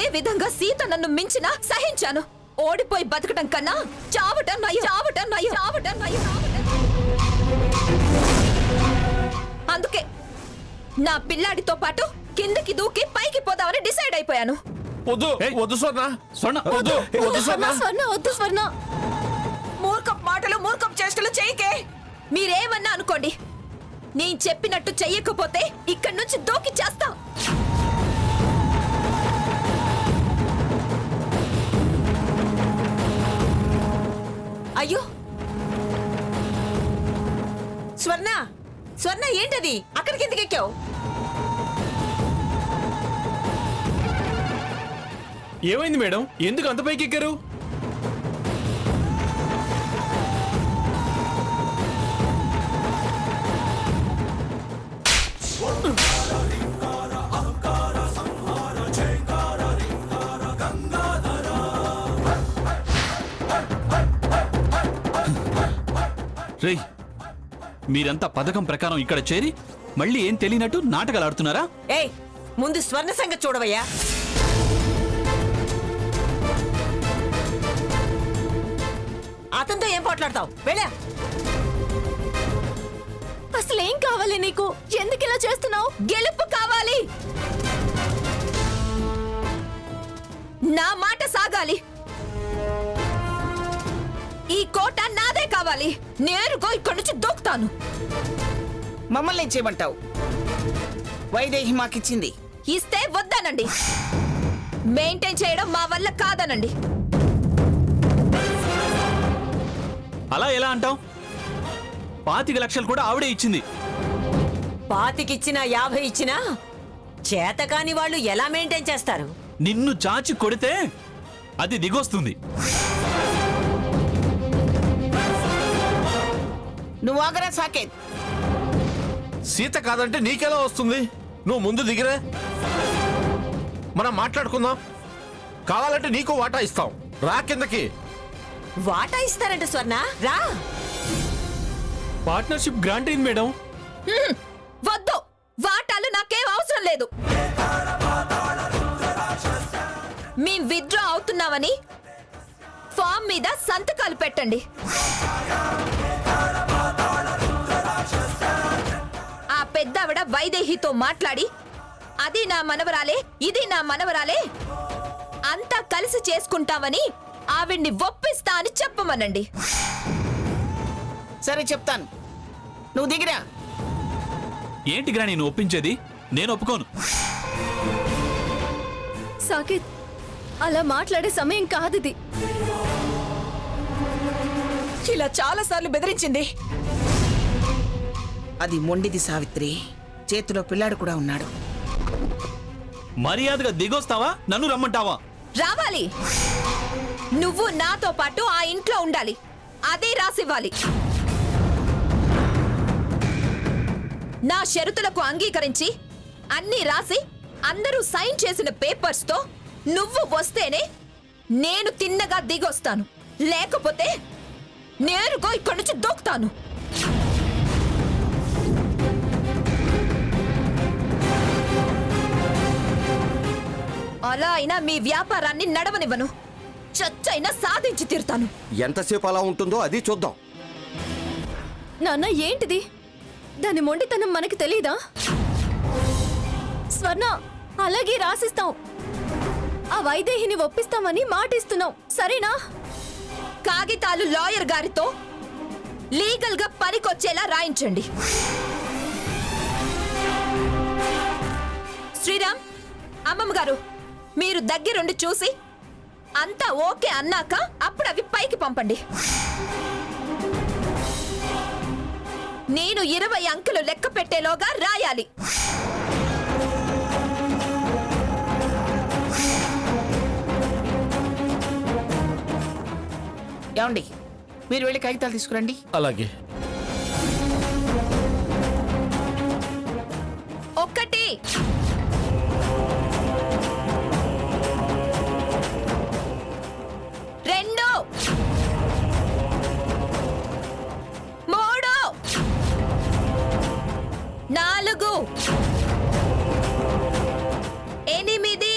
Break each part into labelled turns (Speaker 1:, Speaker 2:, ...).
Speaker 1: ఏ విధంగా సీత నన్ను మించినా సహించాను. ఓడిపోయి బతకటం కన్నా చావటం నయం, చావటం నయం, చావటం నయం, చావటం నయం. అందుకే నా పిల్లాడితో పాటు కిందకి దూకి పైకి పోదామని డిసైడ్ అయిపోయాను.
Speaker 2: వద్దు వద్దు స్వర్ణ,
Speaker 3: స్వర్ణ
Speaker 2: వద్దు వద్దు స్వర్ణ.
Speaker 1: స్వర్ణ వద్దు స్వర్ణ. మూర్ఖపు మాటలు మూర్ఖపు చేష్టలు చేయకే. మీరేమన్నా అనుకోండి, నేను చెప్పినట్టు చెయ్యకపోతే ఇక్కడి నుంచి దూకి చేస్తా.
Speaker 4: అయ్యో స్వర్ణ, స్వర్ణ ఏంటది? అక్కడికి ఎందుకు ఎక్కావు?
Speaker 3: ఏమైంది మేడం? ఎందుకు అంత పైకి ఎక్కారు? రేయ్, మీరంతా పథకం ప్రకారం ఇక్కడ చేరి మళ్ళీ ఏం తెలియనట్టు నాటకాలు ఆడుతున్నారా?
Speaker 4: ఏయ్, ముందు స్వర్ణ సంగతి చూడవయ్యా. అతనితో ఏం పోట్లాడతావు? వెళ్ళా.
Speaker 1: అసలేం కావాలి నీకు? ఎందుకు ఇలా చేస్తున్నావు? గెలుపు కావాలి. నా మాట సాగాలి. ఈ కోట నాదే కావాలి. నేరుగా ఇక్కడి నుంచి దూకుతాను.
Speaker 5: మమ్మల్ని ఏం చేయమంటావు? వైదేహి మాకిచ్చింది.
Speaker 1: ఇస్తే వద్దానండి. మెయింటైన్ చేయడం మా వల్ల కాదనండి.
Speaker 3: అలా ఎలా అంటావు? 25 లక్షలు కూడా ఆవిడే ఇచ్చింది.
Speaker 4: 25 ఇచ్చినా 50 ఇచ్చినా చేతకాని వాళ్ళు ఎలా మెయింటైన్ చేస్తారు?
Speaker 3: నిన్ను చాచి కొడితే అది దిగొస్తుంది.
Speaker 5: నువ్వు ఆగరా సాకేత్.
Speaker 2: సీత కాదంటే నీకెలా వస్తుంది? నువ్వు ముందు దిగిరే, మనం మాట్లాడుకుందాం. కావాలంటే నీకు వాటా ఇస్తాం. రా కిందకి.
Speaker 4: వాటా ఇస్తారంట స్వర్ణ. రా.
Speaker 3: పార్ట్నర్షిప్ గ్రాంట్ అయింది మేడం.
Speaker 1: వద్దు, వాటాలు నాకేం అవసరం లేదు. మేం విత్డ్రా అవుతున్నామని ఫామ్ మీద సంతకాలు పెట్టండి. ఆ పెద్దావిడ వైదేహితో మాట్లాడి అది నా మనవరాలే, ఇది నా మనవరాలే, అంతా కలిసి చేసుకుంటామని ఆవిడ్ని ఒప్పిస్తా అని చెప్పమనండి.
Speaker 5: సరే చెప్తాను, నువ్వు దిగిరా.
Speaker 3: ఏంటి గ్రాని నువ్వు ఒప్పించేది? నేను ఒప్పుకోను.
Speaker 1: సాకేత్, అలా మాట్లాడే సమయం కాదిది.
Speaker 4: ఇలా చాలా సార్లు బెదిరించింది.
Speaker 5: అది మొండిది సావిత్రి. చేతిలో పిల్లాడు కూడా ఉన్నాడు.
Speaker 3: మర్యాదగా దిగొస్తావా? నన్ను రమ్మంటావా?
Speaker 1: రావాలి. నువ్వు నాతో పాటు ఆ ఇంట్లో ఉండాలి. అదే రాసివ్వాలి. నా షరతులకు అంగీకరించి అన్నీ రాసి అందరూ సైన్ చేసిన పేపర్స్ తో నువ్వు వస్తేనే నేను తిన్నగా దిగొస్తాను. లేకపోతే నేరుగా ఇక్కడి నుంచి దూకుతాను. అలా అయినా మీ వ్యాపారాన్ని నడవనివ్వను. చచ్చైనా సాధించి తీరుతాను.
Speaker 6: ఎంతసేపు అలా ఉంటుందో అది చూద్దాం.
Speaker 1: నాన్న, ఏంటిది? దాని మొండితనం మనకి తెలీదా? స్వర్ణ, అలాగే రాసిస్తాం. ఆ వైదేహిని ఒప్పిస్తామని మాటిస్తున్నాం, సరేనా? కాగితాలు లాయర్ గారితో లీగల్ గా పనికొచ్చేలా రాయించండి. శ్రీరామ్, అమ్మమ్మ గారు, మీరు దగ్గరుండి చూసి అంతా ఓకే అన్నాక అప్పుడు అవి పైకి పంపండి. నేను 20 అంకెలు లెక్క పెట్టేలోగా రాయాలి.
Speaker 5: ఏమండి, మీరు వెళ్ళి కాగితాలు తీసుకురండి.
Speaker 2: అలాగే.
Speaker 1: 1 2 3 4 8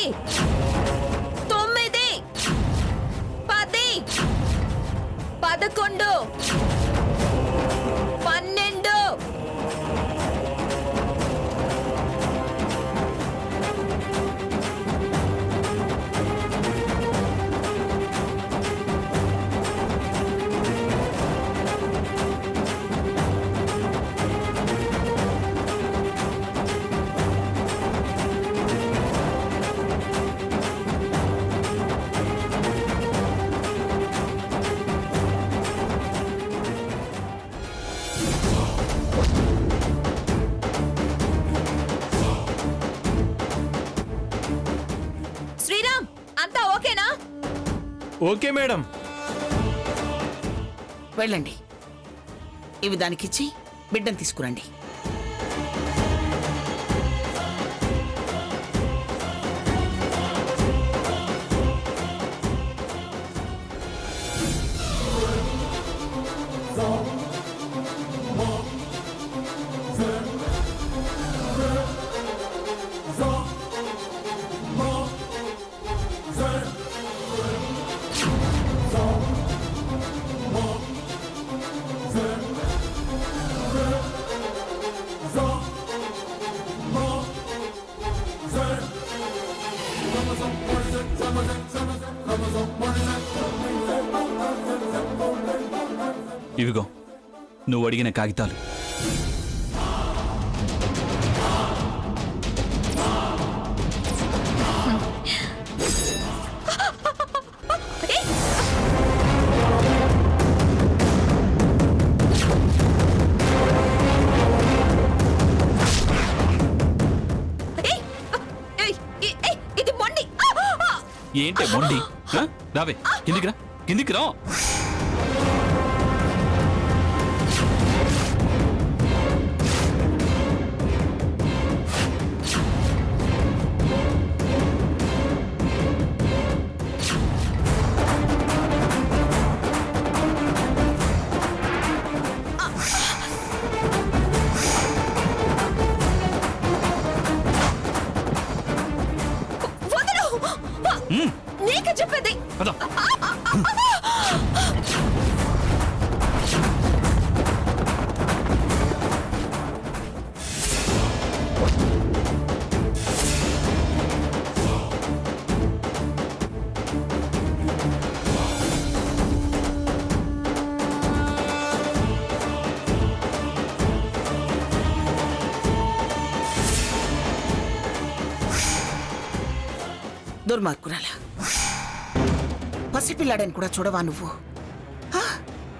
Speaker 1: 11 12 శ్రీరామ్ అంతా ఓకేనా?
Speaker 2: Okay madam.
Speaker 5: వెళ్ళండి. ఇవి దానికిచ్చి బిడ్డను తీసుకురండి.
Speaker 3: ఇవిగో నువ్వు అడిగిన కాగితాలు.
Speaker 1: ఇది మొండి.
Speaker 3: ఏంటే మొండి? రావే కిందికి రా, కిందికి రా.
Speaker 1: వదలు. నీకు చెప్పేది.
Speaker 3: పద.
Speaker 5: దుర్మార్గురాల. పసిపిల్లాడని కూడా చూడవా నువ్వు?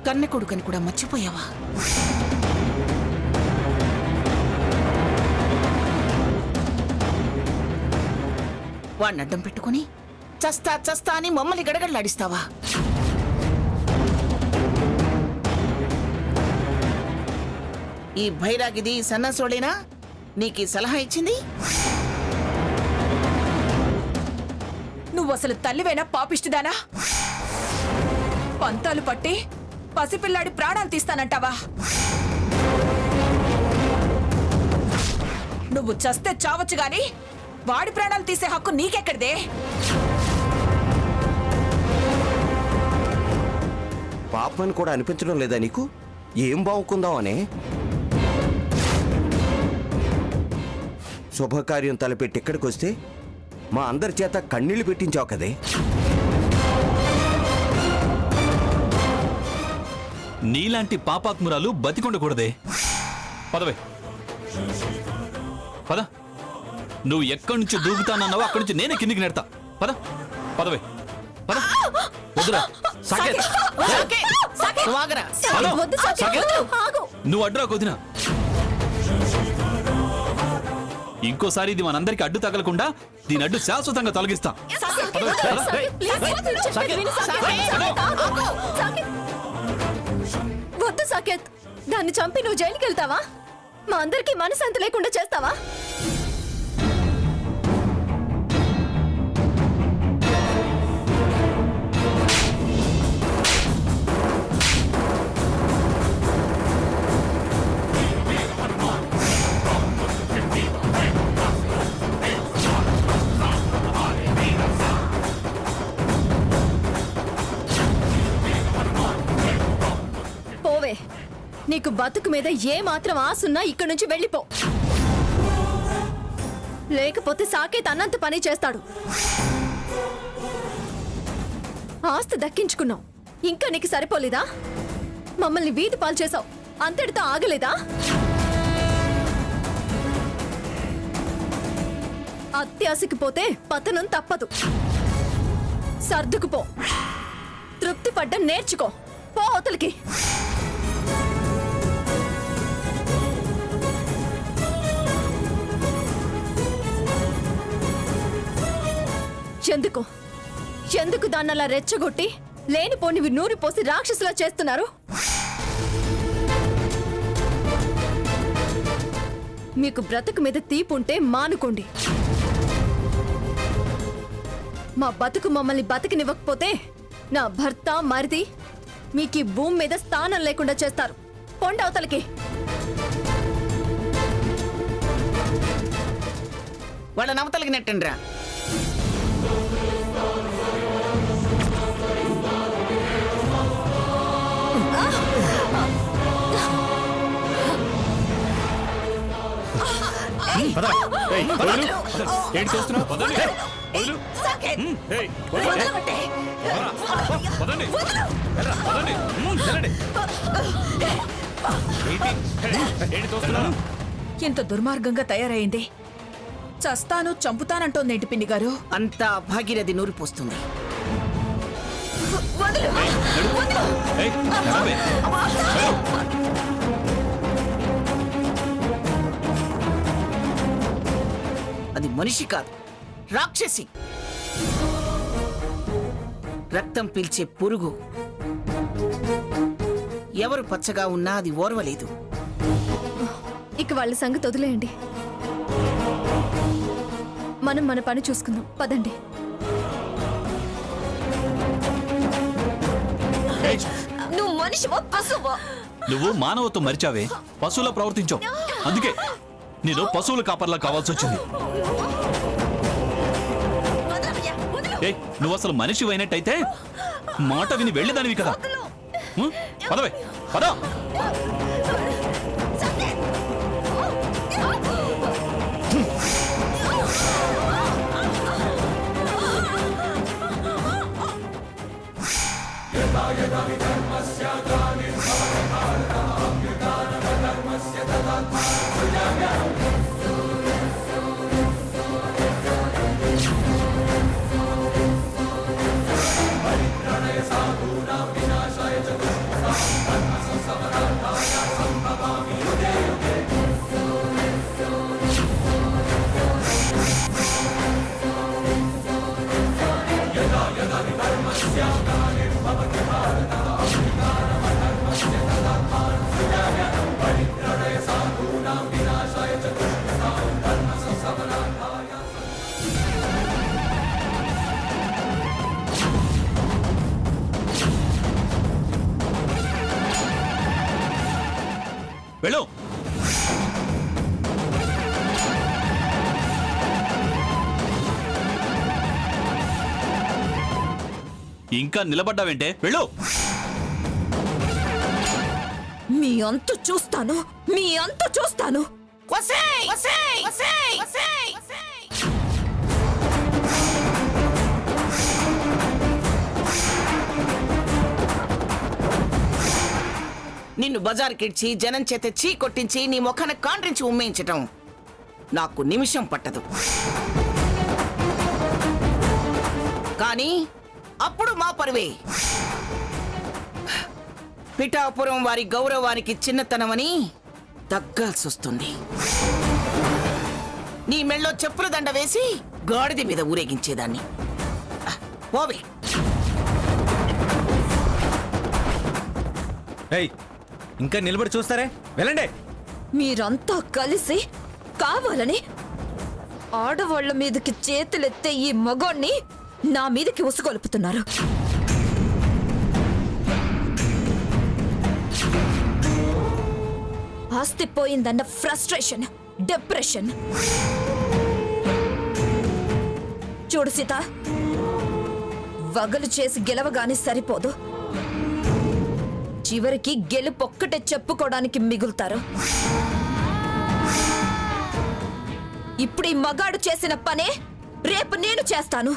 Speaker 5: కన్నె కొడుకని కూడా మర్చిపోయావా? వాడిని అడ్డం పెట్టుకుని చస్తా చస్తా అని మమ్మల్ని గడగడలాడిస్తావా? ఈ భైరాగిది సన్నాసోడేనా నీకీ సలహా ఇచ్చింది?
Speaker 7: నువ్వు అసలు తల్లివేనా పాపిష్టిదానా? పంతాలు పట్టి పసిపిల్లాడి ప్రాణాలు తీస్తానంటావా? నువ్వు చస్తే చావచ్చు గాని వాడి ప్రాణాలు తీసే హక్కు నీకెక్కడిదే?
Speaker 6: పాపని కూడా అనిపించడం లేదా నీకు? ఏం బావుకుందాం అనే శుభకార్యం తలపెట్టి ఇక్కడికి వస్తే మా అందరి చేత కన్నీళ్లు పెట్టించావు కదే.
Speaker 3: నీలాంటి పాపాత్మురాలు బతికొండకూడదే. పదవే పద. నువ్వు ఎక్కడి నుంచి దూకుతానన్నావో అక్కడి నుంచి నేనే కిందికి నెడతా. పద పదవే పద. వద్దురా సాకేత్.
Speaker 5: నువ్వు ఆగరా.
Speaker 3: పద.
Speaker 1: వద్దు సాకేత్,
Speaker 3: సాకేత్.
Speaker 1: ఆగు.
Speaker 3: నువ్వు అడ్డురా కొద్దినా. ఇంకోసారి ఇది మనందరికి అడ్డు తగలకుండా దీని అడ్డు శాశ్వతంగా తొలగిస్తా. పదవే, పద.
Speaker 1: వద్దు సాకేత్, దాన్ని చంపి నువ్వు జైలుకి వెళ్తావా? మా అందరికి మనశ్శాంతి లేకుండా చేస్తావా?
Speaker 8: నీకు బతుకు మీద ఏ మాత్రం ఆసున్నా ఇక్కడి నుంచి వెళ్ళిపో. లేకపోతే సాకేత్ అన్నంత పని చేస్తాడు. ఆస్తి దక్కించుకున్నావు, ఇంకా నీకు సరిపోలేదా? మమ్మల్ని వీధి పాలు చేసావు, అంతటితో ఆగలేదా? అత్యాశకి పోతే పతనం తప్పదు. సర్దుకుపో, తృప్తి పడ్డం నేర్చుకో. పో అవతలికి. ఎందుకు దాన్నలా రెచ్చగొట్టి లేనిపోనివి నూరిపోసి రాక్షసులా చేస్తున్నారు? మీకు బ్రతుకు మీద తీపుంటే మానుకోండి. మా బతుకు మమ్మల్ని బతికినివ్వకపోతే నా భర్త మరిది మీకు ఈ భూమి మీద స్థానం లేకుండా చేస్తారు. పొండి అవతలికి.
Speaker 5: వాళ్ళ నవతలకి నెట్టండిరా.
Speaker 3: ఏంటి చూస్తున్నావు?
Speaker 7: ఇంత దుర్మార్గంగా తయారైంది. చస్తాను చంపుతానంటోందేంటి పిన్ని గారు?
Speaker 5: అంతా భాగీరథి నూరిపోస్తుంది. అది మనిషి కాదు, రాక్షసి. రక్తం పీల్చే పురుగు. ఎవరు పచ్చగా ఉన్నా అది ఓర్వలేదు.
Speaker 8: ఇక వాళ్ళ సంగతి వదిలేయండి. మనం మన పని చూసుకుందాం. పదండి.
Speaker 1: నువ్వు మనిషివో పశువో?
Speaker 3: నువ్వు మానవత్వం మరిచావే, పశువులా ప్రవర్తించావు. అందుకే నేను పశువుల కాపర్లా కావాల్సి వచ్చింది. ఏయ్, నువ్వు అసలు మనిషి అయినట్టయితే మాట విని వెళ్ళేదానివి కదా. పదవే, పద. వెళ్ళు. ఇంకా నిలబడ్డావేంటే? వెళ్ళు.
Speaker 1: మీ అంతు చూస్తాను, మీ అంతు చూస్తాను.
Speaker 5: నిన్ను బజార్కిడ్చి జనం చేత చీ కొట్టించి నీ ముఖాన కాండ్రించి ఉమ్మేయించటం నాకు నిమిషం పట్టదు. కానీ అప్పుడు మా పరువే. పిఠాపురం వారి గౌరవానికి చిన్నతనమని తగ్గాల్సి వస్తుంది. నీ మెళ్ళో చెప్పుల దండ వేసి గాడిద మీద ఊరేగించేదాన్ని. పోవే.
Speaker 6: ఇంకా నిలబడి చూస్తారే, వెళ్ళండి.
Speaker 1: మీరంతా కలిసి కావాలని ఆడవాళ్ల మీదకి చేతులెత్తే ఈ మగోణ్ణి నా మీదకి ఉసుగొలుపుతున్నారు. ఆస్తి పోయిందన్న ఫ్రస్ట్రేషన్, డిప్రెషన్. చూడు సీత, వగలు చేసి గెలవగానే సరిపోదు, చివరికి గెలుపొక్కటే చెప్పుకోవడానికి మిగులుతారు. ఇప్పుడు ఈ మగాడు చేసిన పనే రేపు నేను చేస్తాను.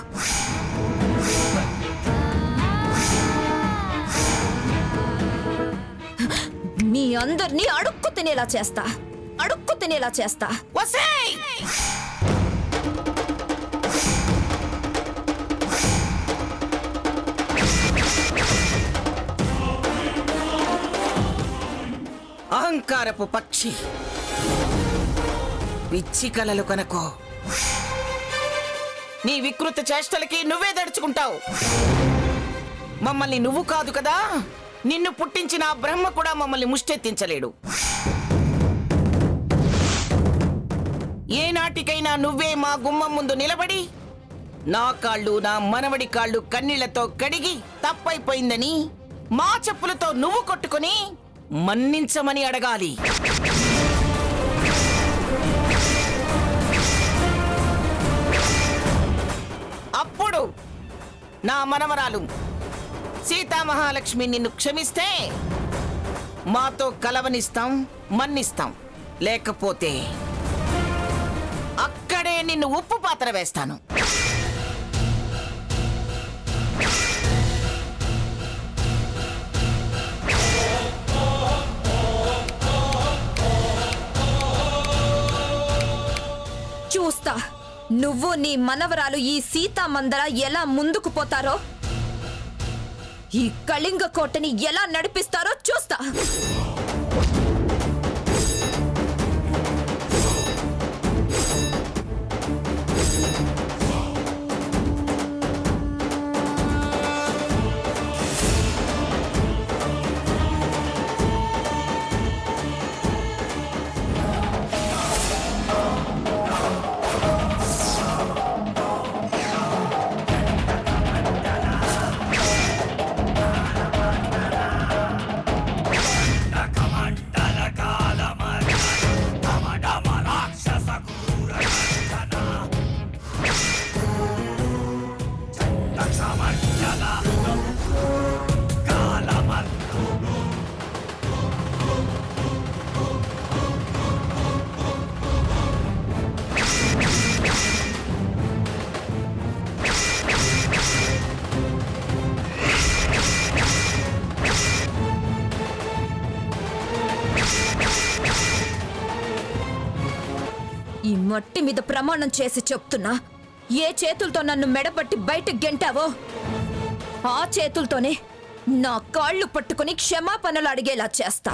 Speaker 1: మీ అందరినీ అడుక్కు తినేలా చేస్తా.
Speaker 5: వసేయ్! అహంకారపు పక్షి, పిచ్చి కలలు కనుకో. నీ వికృత చేష్టలకి నువ్వే దడుచుకుంటావు. మమ్మల్ని నువ్వు కాదు కదా, నిన్ను పుట్టించిన ఆ బ్రహ్మ కూడా మమ్మల్ని ముష్టెత్తించలేడు. ఏనాటికైనా నువ్వే మా గుమ్మం ముందు నిలబడి నా కాళ్ళు, నా మనవడి కాళ్ళు కన్నీళ్లతో కడిగి తప్పైపోయిందని మా చెప్పులతో నువ్వు కొట్టుకుని మన్నించమని అడగాలి. అప్పుడు నా మనవరాలు సీతామహాలక్ష్మి నిన్ను క్షమిస్తే మాతో కలవనిస్తాం, మన్నిస్తాం. లేకపోతే అక్కడే నిన్ను ఉప్పు పాత్ర వేస్తాను.
Speaker 1: చూస్తా నువ్వు నీ మనవరాలు ఈ సీతా మందర ఎలా ముందుకు పోతారో, ఈ కళింగ కోటని ఎలా నడిపిస్తారో చూస్తా. ఈ మట్టి మీద ప్రమాణం చేసి చెప్తున్నా, ఏ చేతులతో నన్ను మెడబట్టి బయటకు గెంటావో ఆ చేతులతోనే నా కాళ్ళు పట్టుకుని క్షమాపణలు అడిగేలా చేస్తా.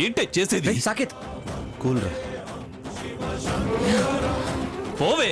Speaker 3: ఏంటే చేసేది?
Speaker 6: సాకేత్ కూల్ రా.
Speaker 3: పోవే.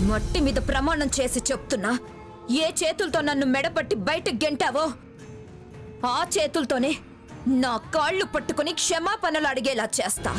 Speaker 3: మట్టి మీద ప్రమాణం చేసి చెప్తున్నా, ఏ చేతులతో నన్ను మెడపట్టి బయటకు గెంటావో ఆ చేతులతోనే నా కాళ్ళు పట్టుకుని క్షమాపణలు అడిగేలా చేస్తా.